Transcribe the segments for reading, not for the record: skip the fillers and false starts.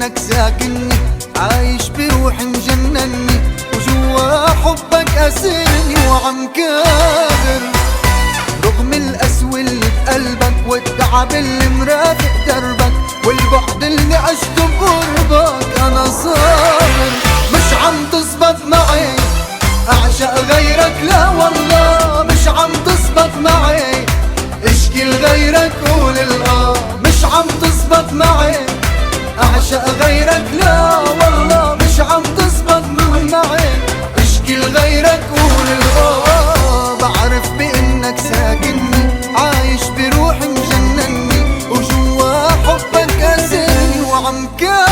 بانك ساكنني، عايش بروحي مجنني، وجوا حبك اسرني وعم كابر. رغم القسوة اللي بقلبك والتعب اللي مرافق دربك والبعد اللي عشته بقربك، انا صابر. مش عم تزبط معي اعشق غيرك، لا والله مش عم تزبط معي اشكي لغيرك قول الاه. مش عم تزبط معي اعشق غيرك، لا والله مش عم تزبط معي اشكي لغيرك قول الاه. بعرف بانك ساكنني، عايش بروحي مجنني، وجوا حبك اسرني وعم كابر.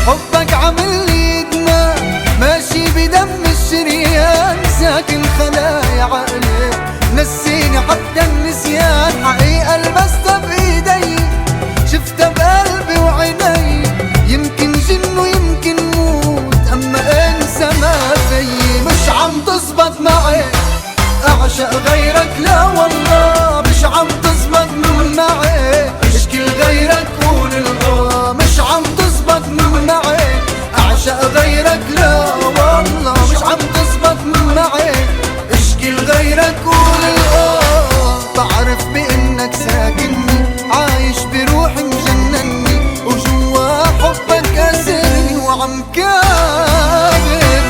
حبك عامل لي ادمان ماشي بدم الشريان، ساكن خلايا عقلي نسيني حتى النسيان. حقيقة لمستها بايدي شفتها بقلبي وعيني، يمكن جن ويمكن موت اما انسى ما فيي. مش عم تزبط معي اعشق غيرك، لا والله مش عم تزبط معي اشكي لغيرك قول الاه. مش عم تزبط معي اعشق غيرك، لا والله مش عم تزبط معي اشكي لغيرك قول الاه. بعرف بانك ساكنني، عايش بروحي مجنني، وجوا حبك اسرني وعم كابر.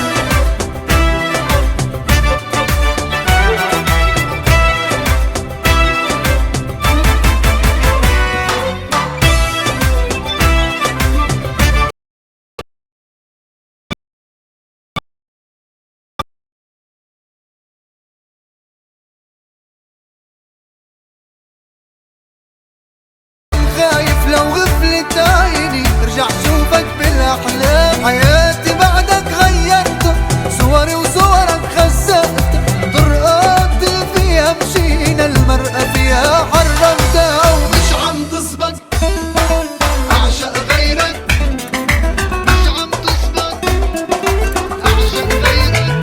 خايف لو غفلت عيني ارجع شوفك بالاحلام. حياتي بعدك غيرتها، صوري وصورك خسرتها، طرقات اللي فيها مشينا المرأة فيها حرمتها. ومش عم تزبط اعشق غيرك، مش عم تزبط اعشق غيرك،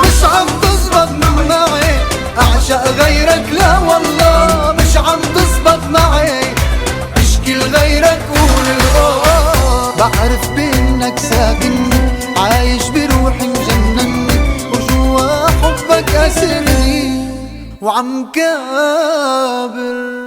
مش عم تزبط معي اعشق غيرك، لا والله مش عم تزبط معي اشكي لغيرك قول الاه. بعرف بانك ساكنني، عايش بروحي مجنني، وجوا حبك اسرني وعم كابر.